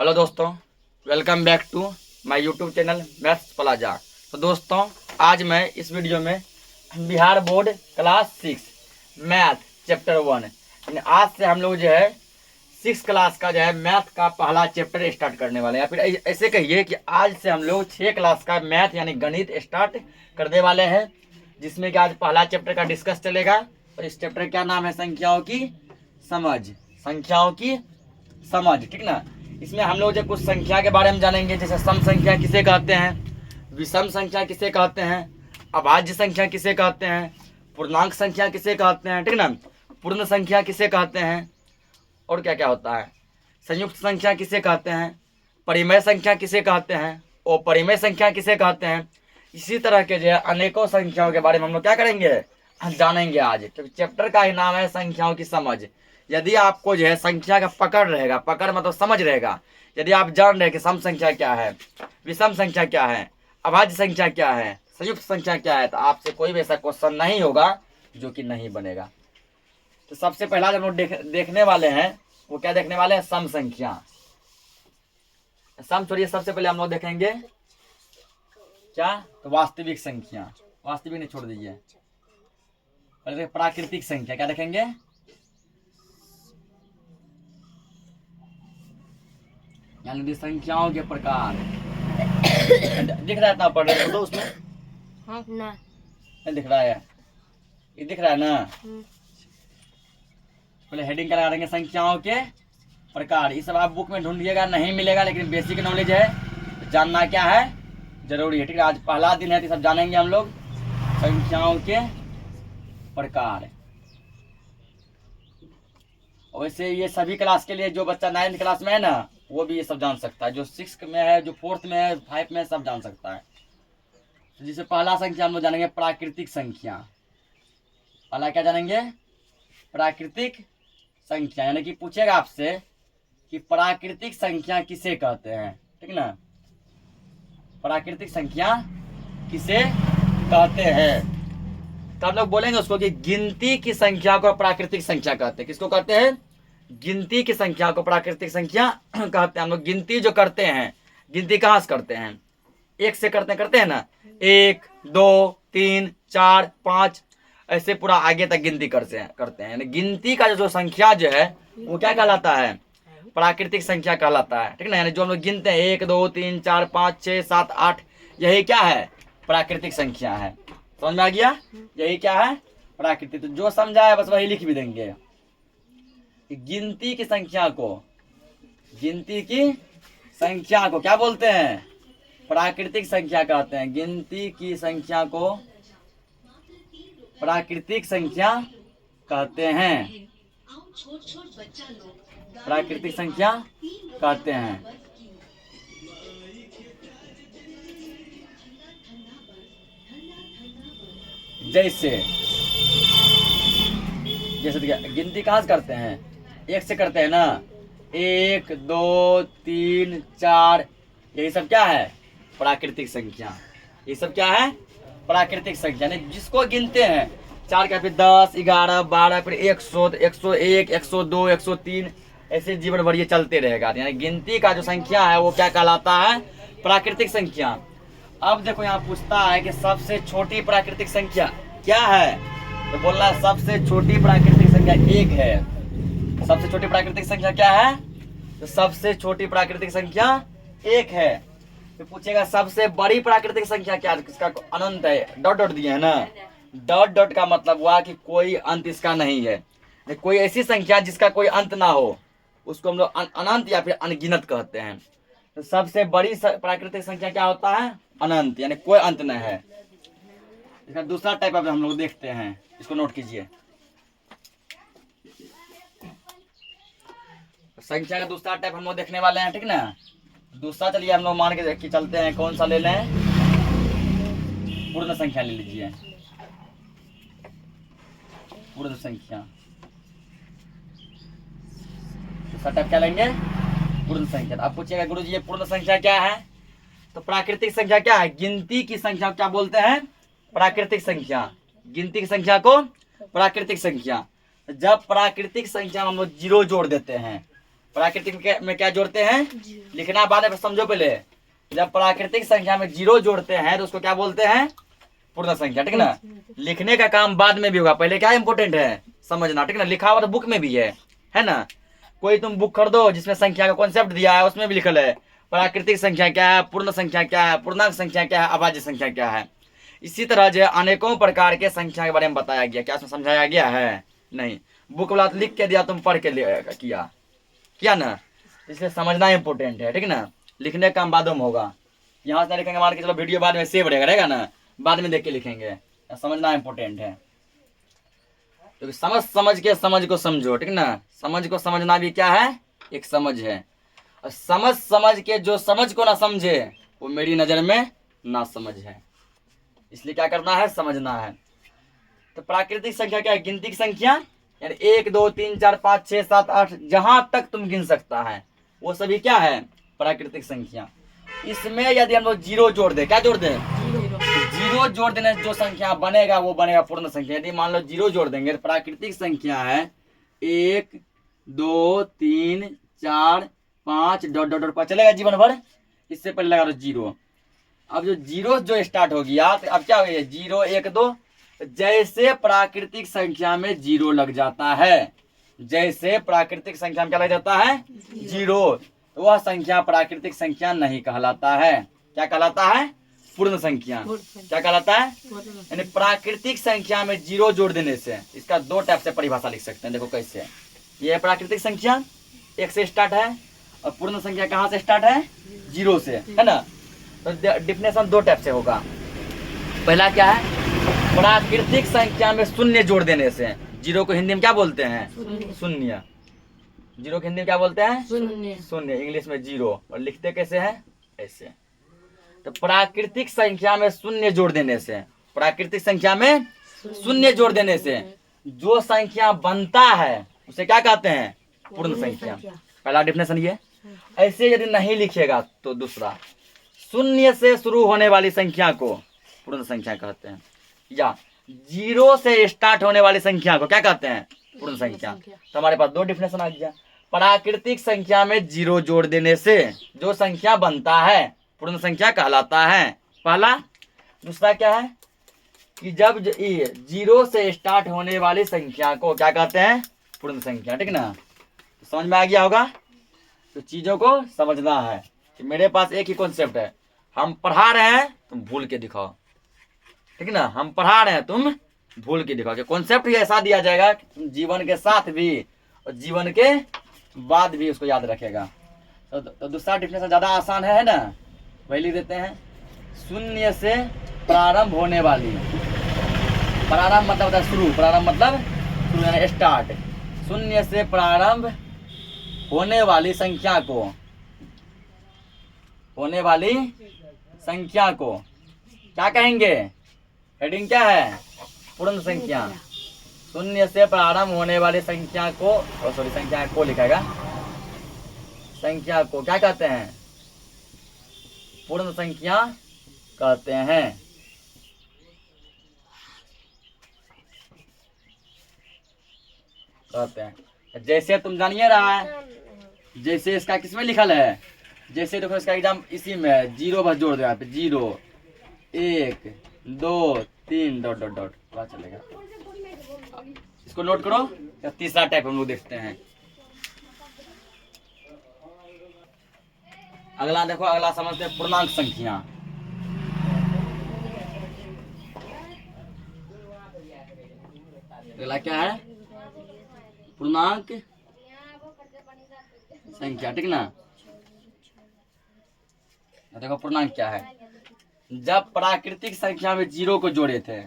Hello दोस्तों, welcome back to my YouTube channel maths plaza. तो दोस्तों, आज मैं इस वीडियो में Bihar board class 6 math chapter 1 यानी आज से हम लोग जो है 6 क्लास का जो है मैथ का पहला चैप्टर स्टार्ट करने वाले हैं। या फिर ऐसे कहिए कि आज से हम लोग 6 क्लास का मैथ यानी गणित स्टार्ट करने वाले हैं, जिसमें कि आज पहला चैप्टर का डिस्कस चलेगा। और इस चैप्टर का नाम है संख्याओं की समझ। संख्याओं की समझ, ठीक ना। इसमें हम लोग जो कुछ संख्या के बारे में जानेंगे, जैसे सम संख्या किसे कहते हैं, विषम संख्या किसे कहते हैं, अभाज्य संख्या किसे कहते हैं, पूर्णांक संख्या किसे कहते हैं, ठीक ना, पूर्ण संख्या किसे कहते हैं, और क्या क्या होता है, संयुक्त संख्या किसे कहते हैं, परिमेय संख्या किसे कहते हैं, अपरिमेय संख्या किसे कहते हैं। इसी तरह के जो है अनेकों संख्याओं के बारे में हम लोग क्या करेंगे, जानेंगे आज। तो चैप्टर का ही नाम है संख्याओं की समझ। यदि आपको जो है संख्या का पकड़ रहेगा, पकड़ मतलब समझ रहेगा, यदि आप जान रहे कि सम संख्या क्या है, विषम संख्या क्या है, अभाज्य संख्या क्या है, संयुक्त संख्या क्या है, तो आपसे कोई भी ऐसा क्वेश्चन नहीं होगा जो कि नहीं बनेगा। तो सबसे पहला जब हम देखने वाले हैं, वो क्या देखने वाले हैं, सम संख्या। सम छोड़िए, सबसे पहले हम लोग देखेंगे क्या, तो वास्तविक संख्या। वास्तविक नहीं, छोड़ दीजिए, पहले प्राकृतिक संख्या क्या देखेंगे, यानी संख्याओं के प्रकार। दिख रहा है इतना पढ़ रहे हो तो उसमें हाँ ना नहीं दिख रहा है, ये दिख रहा है ना। पहले हेडिंग क्या लगा देंगे, संख्याओं के प्रकार। ये सब आप बुक में ढूंढिएगा, नहीं मिलेगा, लेकिन बेसिक नॉलेज है, जानना क्या है जरूरी है, ठीक है। आज पहला दिन है तो सब जानेंगे हम लोग संख्याओं के प्रकार। वैसे ये सभी क्लास के लिए, जो बच्चा 9th क्लास में है ना, वो भी ये सब जान सकता है, जो 6 में है, जो 4th में है, 5 में, सब जान सकता है। तो जिसे पहला संख्या हम लोग जानेंगे प्राकृतिक संख्या। पहला क्या जानेंगे, प्राकृतिक संख्या। यानी कि पूछेगा आपसे कि प्राकृतिक संख्या किसे कहते हैं, ठीक ना। प्राकृतिक संख्या किसे कहते हैं, तो हम लोग बोलेंगे उसको कि गिनती की संख्या को प्राकृतिक संख्या कहते हैं। किसको कहते हैं, गिनती की संख्या को प्राकृतिक संख्या कहते हैं। हम लोग गिनती जो करते हैं, गिनती कहाँ से करते हैं, एक से करते हैं ना, 1 2 3 4 5 ऐसे पूरा आगे तक गिनती करते हैं। यानी गिनती का जो संख्या जो है वो क्या कहलाता है, प्राकृतिक संख्या कहलाता है, ठीक ना। यानी जो हम लोग गिनते हैं 1 2 3 4 5 6 7 8, यही क्या है, प्राकृतिक संख्या है। समझ में आ गया, यही क्या है, प्राकृतिक। तो जो समझा है बस वही लिख भी देंगे। गिनती की संख्या को, गिनती की संख्या को क्या बोलते हैं, प्राकृतिक संख्या कहते हैं। गिनती की संख्या को प्राकृतिक संख्या कहते हैं, प्राकृतिक संख्या कहते हैं। जैसे गिनती कहाँ से करते हैं, 1 से करते हैं ना, 1 2 3 4, यही सब क्या है, प्राकृतिक संख्या। ये सब क्या है, प्राकृतिक संख्या। नहीं, जिसको गिनते हैं 4 का, फिर 10 11 12, फिर 100 101 102 103, ऐसे जीवन भर ये चलते रहेगा। यानी गिनती का जो संख्या है वो क्या कहलाता है, प्राकृतिक संख्या। अब देखो यहाँ पूछता है कि सबसे छोटी प्राकृतिक संख्या क्या है, तो बोलना सबसे छोटी प्राकृतिक संख्या 1 है। सबसे छोटी प्राकृतिक संख्या क्या है, तो सबसे छोटी प्राकृतिक संख्या 1 है। तो पूछेगा सबसे बड़ी प्राकृतिक संख्या क्या है, किसका अनंत है, डॉट डॉट दिए है ना। डॉट डॉट का मतलब हुआ कि कोई अंत इसका नहीं है। कोई ऐसी संख्या जिसका कोई अंत ना हो, उसको हम लोग अनंत या फिर अनगिनत कहते हैं। तो सबसे बड़ी प्राकृतिक संख्या क्या होता है, अनंत, यानी कोई अंत नहीं है। इसका दूसरा टाइप अब हम लोग देखते हैं, इसको नोट कीजिए। संख्या का दूसरा टाइप हम लोग देखने वाले हैं, ठीक ना। दूसरा चलिए हम लोग मान के कि चलते हैं, कौन सा ले लें, पूर्ण संख्या ले लीजिए। पूर्ण संख्या दूसरा टाइप क्या लेंगे, पूर्ण संख्या। आप पूछिएगा गुरु जी ये पूर्ण संख्या क्या है, तो प्राकृतिक संख्या क्या है, गिनती की संख्या क्या बोलते हैं, प्राकृतिक संख्या। गिनती की संख्या को प्राकृतिक संख्या। जब प्राकृतिक संख्या में हम लोग 0 जोड़ देते हैं, प्राकृतिक में क्या जोड़ते हैं? लिखना बाद में समझो पहले। जब प्राकृतिक संख्या में 0 जोड़ते हैं तो उसको क्या बोलते हैं? पूर्ण संख्या, ठीक ना। लिखने का काम बाद में भी होगा, पहले क्या इंपोर्टेंट है? समझना, ठीक ना। लिखा हुआ तो बुक में भी है ना। कोई तुम बुक खरीदो जिसमें संख्या का कॉन्सेप्ट दिया है, उसमें भी लिखल है प्राकृतिक संख्या क्या है, पूर्ण संख्या क्या है, पूर्णांक संख्या क्या है, अभाज्य संख्या क्या है। इसी तरह जो अनेकों प्रकार के संख्या के बारे में बताया गया, क्या उसमें समझाया गया है? नहीं। बुक वाला लिख के दिया, तुम पढ़ के किया ना। इसलिए समझना इंपोर्टेंट है, ठीक ना। लिखने का काम बाद में होगा, यहाँ से लिखेंगे मान के चलो वीडियो बाद में सेव रहेगा ना, बाद में देख के लिखेंगे। समझना इंपोर्टेंट है, तो समझ के समझ को समझो, ठीक ना। समझ को समझना भी क्या है? एक समझ है। और समझ के जो समझ को ना समझे वो मेरी नजर में ना समझ है। इसलिए क्या करना है? समझना है। तो प्राकृतिक संख्या क्या है? गिनती की संख्या, यानी 1 2 3 4 5 6 7 8 जहां तक तुम गिन सकता है वो सभी क्या है? प्राकृतिक संख्या। इसमें यदि हम लोग 0 जोड़ दे, क्या जोड़ दे? 0 जोड़ देने जो संख्या बनेगा वो बनेगा पूर्ण संख्या। यदि मान लो 0 जोड़ देंगे तो प्राकृतिक संख्या है 1 2 3 4 5 डॉट डॉट डॉट चलेगा जीवन भर। इससे पहले लगा दो 0। अब जो 0 जो स्टार्ट हो गया तो अब क्या हो गया? 0 1 2। जैसे प्राकृतिक संख्या में 0 लग जाता है, जैसे प्राकृतिक संख्या में क्या लग जाता है? 0, वह संख्या प्राकृतिक संख्या नहीं कहलाता है। क्या कहलाता है? पूर्ण संख्या। क्या कहलाता है? यानी प्राकृतिक संख्या में 0 जोड़ देने से इसका 2 टाइप से परिभाषा लिख सकते हैं। देखो कैसे। ये प्राकृतिक संख्या 1 से स्टार्ट है और पूर्ण संख्या कहाँ से स्टार्ट है? 0 से, है ना। तो डिफिनेशन 2 टाइप से होगा। पहला क्या है? प्राकृतिक संख्या में 0 जोड़ देने से। 0 को हिंदी में क्या बोलते हैं? शून्य। 0 को हिंदी में क्या बोलते हैं? शून्य। इंग्लिश में 0। और लिखते कैसे हैं? ऐसे। तो प्राकृतिक संख्या में 0 जोड़ देने से, प्राकृतिक संख्या में 0 जोड़ देने से जो संख्या बनता है उसे क्या कहते हैं? पूर्ण संख्या। पहला डिफिनेशन ये। ऐसे यदि नहीं लिखेगा तो दूसरा, 0 से शुरू होने वाली संख्या को पूर्ण संख्या कहते हैं, या 0 से स्टार्ट होने वाली संख्या को क्या कहते हैं? पूर्ण संख्या। तो हमारे पास 2 डिफिनेशन आ गया। प्राकृतिक संख्या में 0 जोड़ देने से जो संख्या बनता है पूर्ण संख्या कहलाता है, पहला। दूसरा क्या है कि जब 0 से स्टार्ट होने वाली संख्या को क्या कहते हैं? पूर्ण संख्या, ठीक ना। तो समझ में आ गया होगा। तो चीजों को समझना है कि मेरे पास एक ही कॉन्सेप्ट है, हम पढ़ा रहे हैं तुम भूल के दिखाओ, ठीक ना। हम पढ़ा रहे हैं तुम भूल के दिखाओ। कॉन्सेप्ट ही ऐसा दिया जाएगा कि तुम जीवन के साथ भी और जीवन के बाद भी उसको याद रखेगा। तो दूसरा डिफिनेशन ज्यादा आसान है ना, वही लिख देते हैं। 0 से प्रारंभ होने वाली, प्रारंभ मतलब होता है शुरू, प्रारंभ मतलब शुरू यानी स्टार्ट। 0 से प्रारंभ होने वाली संख्या को, होने वाली संख्या को क्या कहेंगे? हेडिंग क्या है? पूर्ण संख्या। 0 से प्रारंभ होने वाली संख्या को, सॉरी संख्या को लिखेगा, संख्या को क्या कहते हैं? पूर्ण संख्या कहते हैं। जैसे तुम जानिए रहा है, जैसे इसका किसमें लिखल है? जैसे देखो इसका एग्जाम इसी में है, 0 बस जोड़ दो यहाँ पे, 0 1 2 3 डॉट डॉट डॉट, पता चलेगा। इसको नोट करो। या तीसरा टाइप हम लोग देखते हैं। अगला देखो, अगला समझते हैं पूर्णांक संख्या। अगला क्या है? पूर्णांक संख्या, ठीक ना। देखो पूर्णांक क्या है। जब प्राकृतिक संख्या में 0 को जोड़े थे,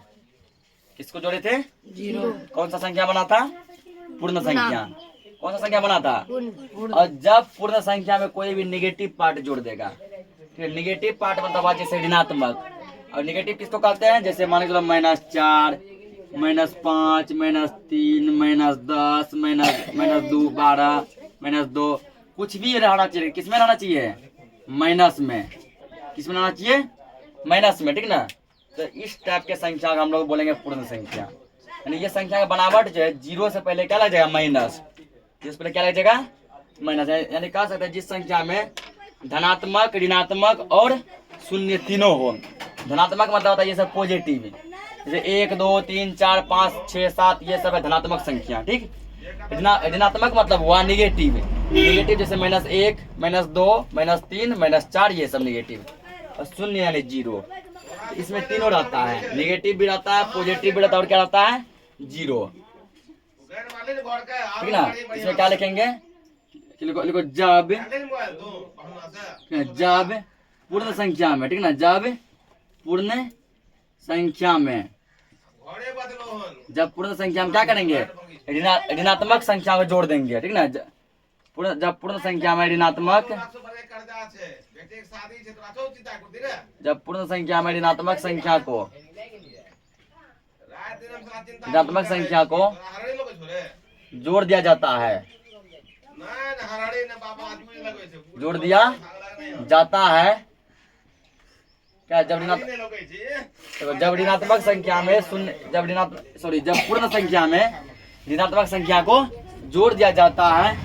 किसको जोड़े थे? 0। कौन सा संख्या बना था? पूर्ण संख्या। कौन सा संख्या बना था? और जब पूर्ण संख्या में कोई भी निगेटिव पार्ट जोड़ देगा, फिर निगेटिव पार्ट मतलब जैसे ऋणात्मक, और निगेटिव किसको कहते हैं? जैसे मान के चलो -4 -5 -3 -10 -2 12 -2, कुछ भी रहना चाहिए। किसमें रहना चाहिए? माइनस में। किसमें रहना चाहिए? माइनस में, ठीक ना। तो इस टाइप के संख्या का हम लोग बोलेंगे पूर्ण संख्या। यानी ये संख्या का बनावट जो है, 0 से पहले क्या लग जाएगा? माइनस। इससे पहले क्या लग जाएगा? माइनस, यानी कह सकते हैं जिस संख्या में धनात्मक, ऋणात्मक और शून्य तीनों हो। धनात्मक मतलब होता है ये सब पॉजिटिव, जैसे 1 2 3 4 5 6 7 ये सब है धनात्मक संख्या, ठीक। ऋणात्मक मतलब हुआ निगेटिव, निगेटिव जैसे -1 -2 -3 -4 ये सब निगेटिव। और शून्य यानी 0, इसमें तीनों रहता है, निगेटिव भी रहता है, पॉजिटिव भी रहता है और क्या रहता है 0, ठीक ना। इसमें क्या लिखेंगे, लिखो जब पूर्ण संख्या में, ठीक ना, जब पूर्ण संख्या में, जब पूर्ण संख्या में क्या करेंगे, ऋणात्मक संख्या को जोड़ देंगे, ठीक ना। जब पूर्ण संख्या में ऋणात्मक, जब पूर्ण संख्या में ऋणात्मक संख्या को जोड़ दिया जाता है, जोड़ दिया जाता है क्या, जब ऋणात्मक संख्या में शून्य, जब पूर्ण संख्या में ऋणात्मक संख्या को जोड़ दिया जाता है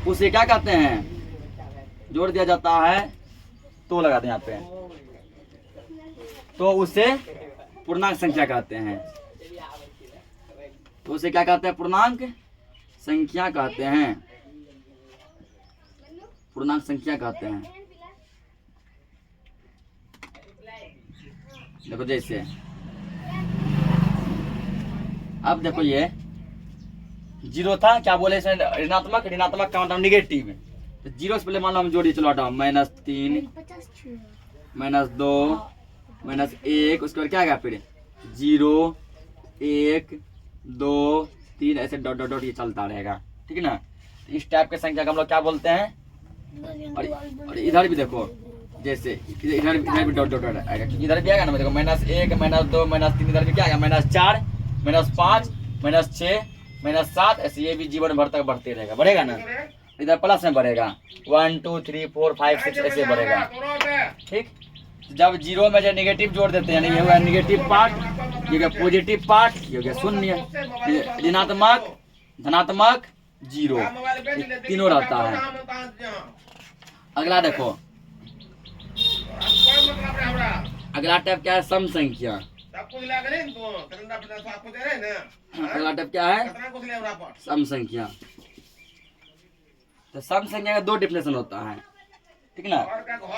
उसे क्या कहते हैं, जोड़ दिया जाता है तो लगा दें यहाँ पे, तो उसे पूर्णांक संख्या कहते हैं, तो उसे क्या कहते हैं, पूर्णांक संख्या कहते हैं, पूर्णांक संख्या कहते हैं। देखो जैसे अब देखो ये 0 था, क्या बोले इसमें, ऋणात्मक, ऋणात्मक का मतलब निगेटिव, तो 0 से पहले मान लो हम जोड़िए, चलो हटाओ, -3 -2 -1, उसके बाद क्या गया फिर 0 1 2 3 ऐसे डॉट डॉट डॉट ये चलता रहेगा, ठीक है ना। इस टाइप के संख्या को हम लोग क्या बोलते हैं। और इधर भी देखो, जैसे इधर भी डॉट डॉट डॉट आएगा, क्योंकि इधर भी आएगा ना, देखो -1 -2 -3, इधर भी क्या आएगा -4 -5 -6 -7, ऐसे ये भी जीवन भर तक बढ़ते रहेगा, बढ़ेगा ना, इधर प्लस में बढ़ेगा 1 2 3 4 5 6 ऐसे बढ़ेगा, ठीक। जब 0 में जो नेगेटिव जोड़ देते हैं, यानी ये हुआ नेगेटिव पार्ट, ये हो गया पॉजिटिव पार्ट, ये हो गया शून्य, ऋणात्मक, धनात्मक, 0 तीनों रहता है। अगला देखो, अगला टाइप क्या है, सम संख्या। अगला टाइप क्या है, सम संख्या। तो सम संख्या का 2 डेफिनेशन होता है, ठीक ना।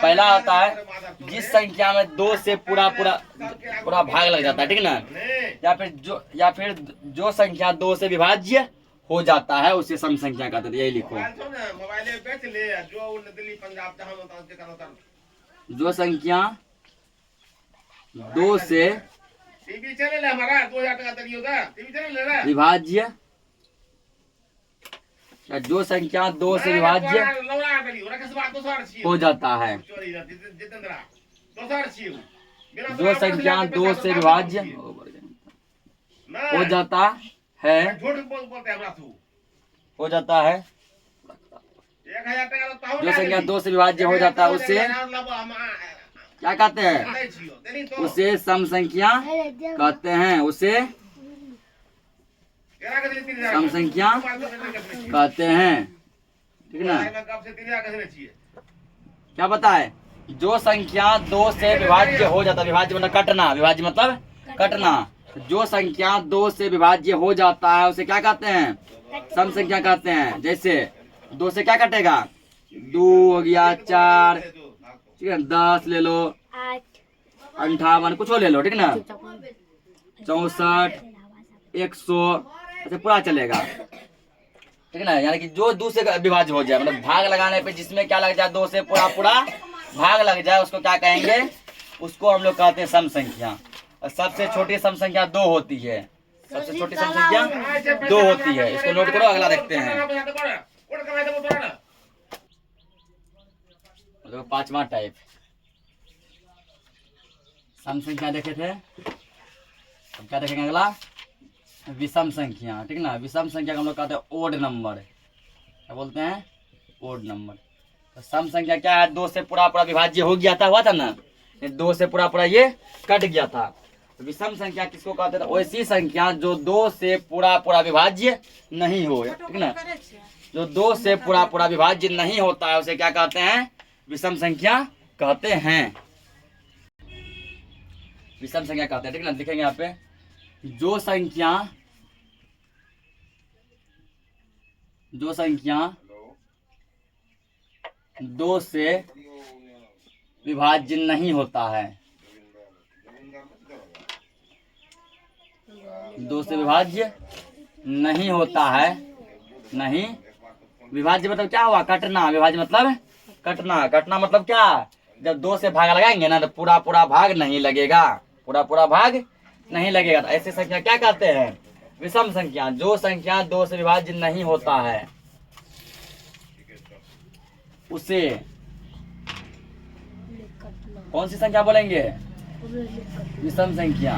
पहला आता है जिस संख्या में 2 से पूरा भाग लग जाता है, ठीक ना, या फिर जो संख्या 2 से विभाज्य हो जाता है उसे सम संख्या कहते हैं, यही लिखो। जो संख्या 2 से विभाज्य, जो संख्या 2 से विभाज्य हो जाता है, जो संख्या 2 से विभाज्य हो जाता है, जो संख्या 2 से विभाज्य हो जाता है उसे क्या कहते हैं, उसे सम संख्या कहते हैं, उसे सम संख्या कहते हैं, ठीक ना। क्या पता है, जो संख्या 2 से विभाज्य हो जाता है, विभाज्य मतलब कटना, विभाज्य मतलब कटना, जो संख्या 2 से विभाज्य हो जाता है उसे क्या कहते हैं, सम संख्या कहते हैं। जैसे 2 से क्या कटेगा, 2 हो गया, 4, ठीक है, 10 ले लो, 58 कुछ ले लो, ठीक ना, 64 100 ऐसे पूरा चलेगा, ठीक है ना। यानी कि जो 2 से विभाज्य हो जाए, मतलब भाग लगाने पे जिसमें क्या लग जाए, 2 से पूरा भाग लग जाए, उसको क्या कहेंगे, उसको हम लोग कहते हैं सम संख्या। और सबसे छोटी सम संख्या 2 होती है, सबसे छोटी सम संख्या 2 होती है, इसको नोट करो। अगला देखते हैं, तो 5वां टाइप सम संख्या देखे थे, अब क्या देखेंगे अगला, विषम संख्या, ठीक ना। विषम संख्या को हम लोग कहते हैं ओड नंबर, क्या बोलते हैं, ओड नंबर। तो सम संख्या क्या है, 2 से पूरा विभाज्य हो गया था, हुआ था ना, 2 से पूरा ये कट गया था। तो विषम संख्या किसको कहते हैं, वैसी संख्या जो 2 से पूरा विभाज्य नहीं हो, ठीक ना। जो 2 से पूरा पूरा विभाज्य नहीं होता है उसे क्या कहते हैं? विषम संख्या कहते हैं। विषम संख्या कहते हैं, ठीक है ना। लिखेंगे यहाँ पे, जो संख्या 2 से विभाज्य नहीं होता है, 2 से विभाज्य नहीं होता है, नहीं विभाज्य मतलब क्या हुआ? कटना। विभाज्य मतलब कटना। कटना मतलब क्या? जब 2 से भाग लगाएंगे ना तो पूरा पूरा भाग नहीं लगेगा, पूरा पूरा भाग नहीं लगेगा। तो ऐसी संख्या क्या कहते हैं? विषम संख्या। जो संख्या 2 से विभाज्य नहीं होता है उसे कौन सी संख्या बोलेंगे? विषम संख्या।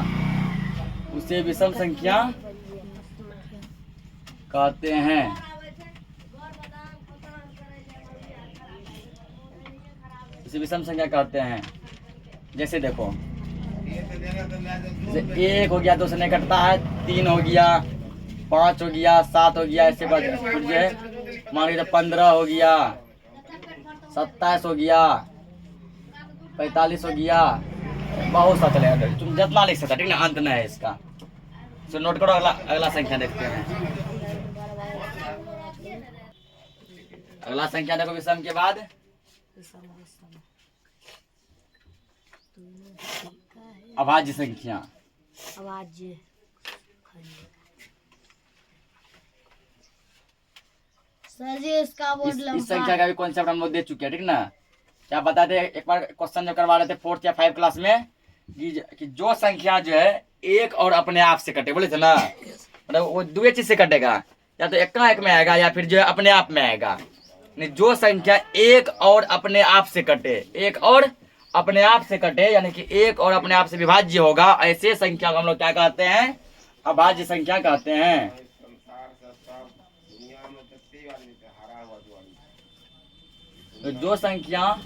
उसे विषम संख्या कहते हैं। उसे विषम संख्या कहते हैं। जैसे देखो, जैसे 1 हो गया 2 से नहीं कटता है, 3 हो गया, 5 हो गया, 7 हो गया, ऐसे फिर जो है मान लीजिए 15 हो गया, 27 हो गया, 45 हो गया, बहुत सा चलेगा। तुम जितना लिख सकते, ठीक ना, अंत नहीं है इसका। तो नोट करो, अगला संख्या देखते हैं। अगला संख्या देखो विषम के बाद, अभाज्य संख्या। अभाज्य सर जी इसका बहुत लंबा। इस संख्या का भी कॉन्सेप्ट हम लोग दे चुके हैं, ठीक ना। क्या बताते हैं, एक बार क्वेश्चन जो करवा रहे थे 4th या 5th क्लास में कि जो संख्या जो है एक और अपने आप से कटे, बोले थे ना, मतलब वो 2 चीज से कटेगा, या तो एक में आएगा या फिर जो है अपने आप में आएगा। नहीं, जो संख्या एक और अपने आप से कटे, एक और अपने आप से कटे, यानी कि एक और अपने आप से विभाज्य होगा, ऐसे संख्या को हम लोग क्या कहते हैं? अभाज्य संख्या कहते हैं। तो जो संख्या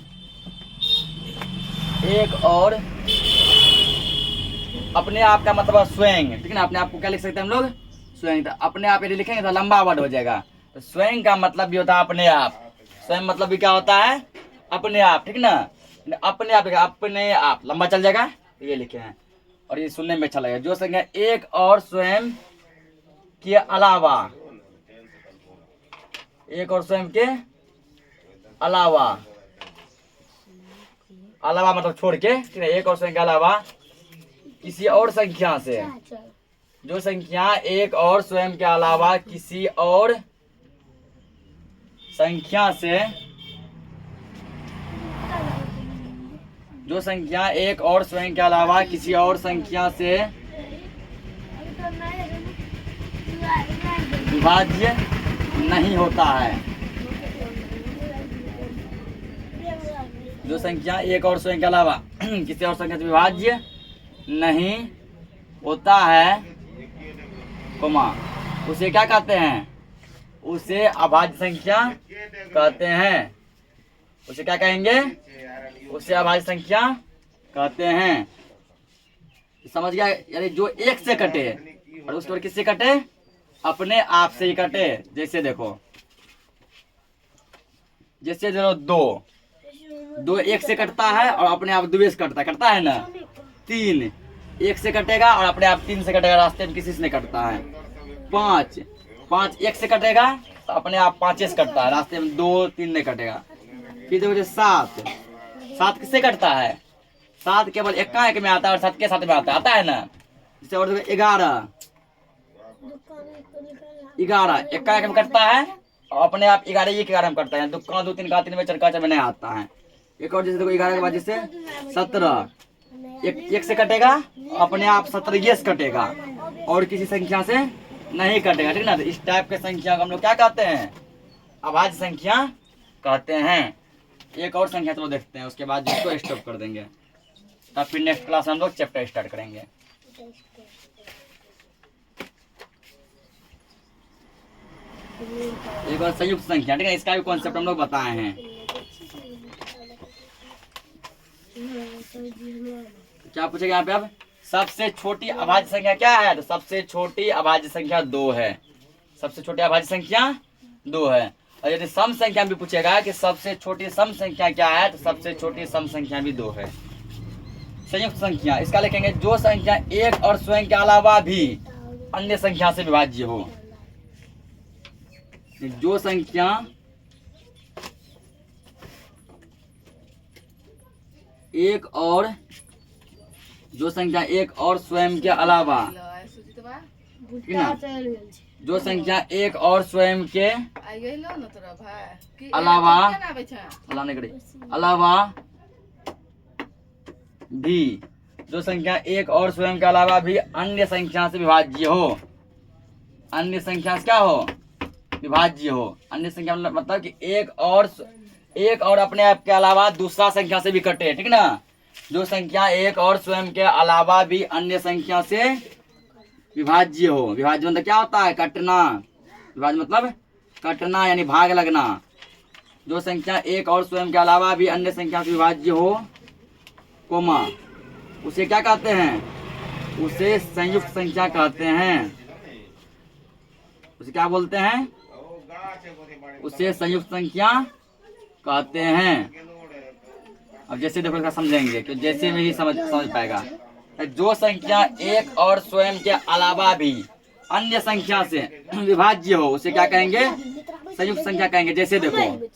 एक और अपने आप का मतलब स्वयं, ठीक है ना। अपने आप को क्या लिख सकते हैं हम लोग? स्वयं। तो अपने आप यदि लिखेंगे तो लंबा वर्ड हो जाएगा। तो स्वयं का मतलब भी होता है अपने आप। स्वयं मतलब भी क्या होता है? अपने आप, ठीक ना। अपने आप, अपने आप लंबा चल जाएगा, ये लिखे हैं और ये सुनने में अच्छा लगेगा। जो संख्या एक और स्वयं के अलावा, एक और स्वयं के अलावा, अलावा मतलब छोड़ के, ठीक है, एक और स्वयं के अलावा किसी और संख्या से, जो संख्या एक और स्वयं के अलावा किसी और संख्या से, जो संख्या एक और स्वयं के अलावा किसी और संख्या से विभाज्य नहीं होता है, जो संख्या एक और स्वयं के अलावा किसी और संख्या से विभाज्य नहीं होता है, कोमा, उसे क्या कहते हैं? उसे अभाज्य संख्या कहते हैं। उसे क्या कहेंगे? उसे अभाज्य संख्या कहते हैं। समझ गया? यानी जो एक से कटे और उसके बाद किससे कटे? अपने आप से ही कटे। जैसे देखो, जैसे दो एक से कटता है और अपने आप 2 से कटता है ना। 3 एक से कटेगा और अपने आप 3 से कटेगा, रास्ते में किसी से नहीं कटता है। 5 एक से कटेगा तो अपने आप 5 से कटता है, रास्ते में 2 3 नहीं कटेगा। फिर देखो 7 किससे कटता है? 7 केवल एक में आता है और 7 के साथ में आता है ना। जैसे और देखो 11 एक में कटता है और अपने आप 11 में कटता है। दुक्का 2 3 का 3 में चरका में नहीं आता है। एक और जैसे देखो 11 के बाद जैसे 17 एक से कटेगा, अपने आप 17 से कटेगा और किसी संख्या से नहीं कटेगा, ठीक ना। तो इस टाइप के संख्या को हम लोग क्या कहते हैं? अभाज्य संख्या कहते हैं। एक और संख्या तो देखते हैं, उसके बाद जिसको स्टॉप कर देंगे, तब फिर नेक्स्ट क्लास हम लोग चैप्टर स्टार्ट करेंगे। एक और संयुक्त संख्या, ठीक है, इसका भी कॉन्सेप्ट हम लोग बताए हैं। क्या पूछेगा यहाँ पे? अब सबसे छोटी अभाज्य संख्या क्या है? तो सबसे छोटी अभाज्य संख्या 2 है। सबसे छोटी अभाज्य संख्या 2 है। और यदि सम संख्या भी पूछेगा कि सबसे छोटी सम संख्या क्या है, तो सबसे छोटी सम संख्या भी 2 है। संयुक्त संख्या, इसका लिखेंगे जो संख्या एक और स्वयं के अलावा भी अन्य संख्या से विभाज्य हो। जो संख्या एक और स्वयं के अलावा, ठीक ना, जो संख्या एक और स्वयं के अलावा भी, जो संख्या एक और स्वयं के अलावा भी अन्य संख्या से विभाज्य हो। अन्य संख्या से क्या हो, विभाज्य हो। अन्य संख्या मतलब कि एक और अपने आप के अलावा दूसरा संख्या से भी कटे, ठीक ना। जो संख्या एक और स्वयं के अलावा भी अन्य संख्या से विभाज्य हो। विभाज्य मतलब क्या होता है, कटना। विभाज्य मतलब कटना यानी भाग लगना। जो संख्या एक और स्वयं के अलावा भी अन्य संख्या से विभाज्य हो, कोमा, उसे क्या कहते हैं, उसे संयुक्त संख्या कहते हैं। उसे क्या बोलते हैं, उसे संयुक्त संख्या कहते हैं। अब जैसे देखो इसका समझेंगे कि जैसे में ही समझ पाएगा। जो संख्या एक और स्वयं के अलावा भी अन्य संख्या से विभाज्य हो, उसे क्या कहेंगे, संयुक्त संख्या कहेंगे। जैसे देखो,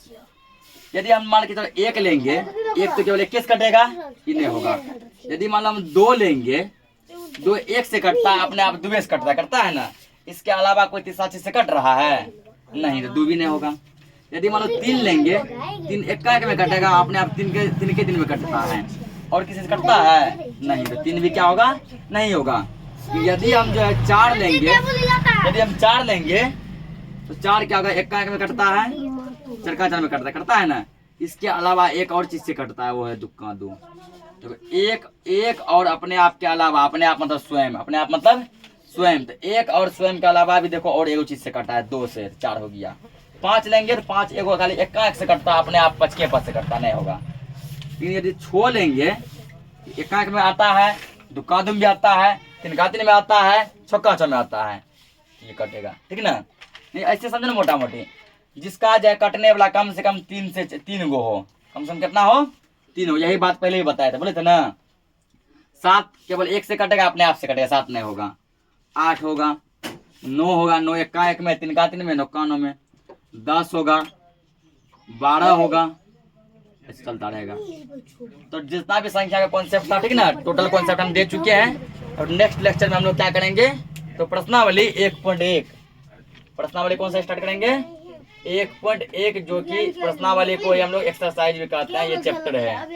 यदि हम मान के चलो 1 लेंगे, 1 तो केवल 21 कटेगा, ये नहीं होगा। यदि मान लो हम 2 लेंगे, 2 1 से कटता है, अपने आप 2 से कटता है ना। इसके अलावा कोई तीसरा चीज से कट रहा है नहीं, तो 2 भी नहीं होगा। यदि मान लो 3 लेंगे, 3 1 का 1 में कटेगा, अपने आप 3 के 3 में कटता है, और किसी से कटता है नहीं, तो 3 भी क्या होगा, नहीं होगा। यदि हम जो है 4 लेंगे, यदि हम 4 लेंगे तो 4 क्या होगा, 1 का 1 में कटता है, 4 का 4 में कटता है ना। इसके अलावा एक और चीज से कटता है, वो है 2 का 2। तो एक और अपने आप के अलावा, अपने आप मतलब स्वयं, अपने आप मतलब स्वयं, तो एक और स्वयं के अलावा भी देखो और एक चीज से कटा है, 2 से 4 हो गया। 5 लेंगे तो 5 एगो खाली 1 का 1 से कटता है, अपने आप 5 के 5 से कटता नहीं होगा। यदि 6 लेंगे, 1 का 1 में आता है, 2 का 2 में आता है, 3 का 3 में आता है, 6 का 6 में आता है, ये कटेगा, ठीक ना। नहीं ऐसे समझो ना, मोटा मोटी जिसका जो कटने वाला कम से कम 3 गो हो, कम से कम कितना हो, 3 हो। यही बात पहले ही बताया था, बोले थे ना। 7 केवल 1 से कटेगा, अपने आप से कटेगा, 7 नहीं होगा। 8 होगा, 9 होगा, 9 1 का 1 में, 3 का 3 में, 9 का 9 में, 10 होगा, 12 होगा, ऐसे चलता रहेगा। तो जितना भी संख्या का कॉन्सेप्ट था, ठीक ना, टोटल कॉन्सेप्ट हम दे चुके हैं। और नेक्स्ट लेक्चर में हम लोग क्या करेंगे, तो प्रश्नावली 1.1, प्रश्नावली कौन सा स्टार्ट करेंगे, 1.1, जो कि प्रश्नावली को हम लोग एक्सरसाइज भी कहते हैं, ये चैप्टर है,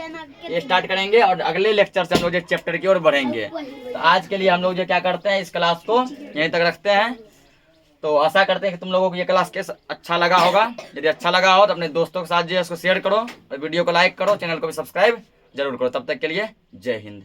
ये स्टार्ट करेंगे। और अगले लेक्चर से हम लोग चैप्टर की ओर बढ़ेंगे। तो आज के लिए हम लोग जो क्या करते हैं, इस क्लास को यहीं तक रखते हैं। तो आशा करते हैं कि तुम लोगों को ये क्लास कैसा अच्छा लगा होगा। यदि अच्छा लगा हो तो अपने दोस्तों के साथ जो है इसको शेयर करो, और वीडियो को लाइक करो, चैनल को भी सब्सक्राइब जरूर करो। तब तक के लिए जय हिंद।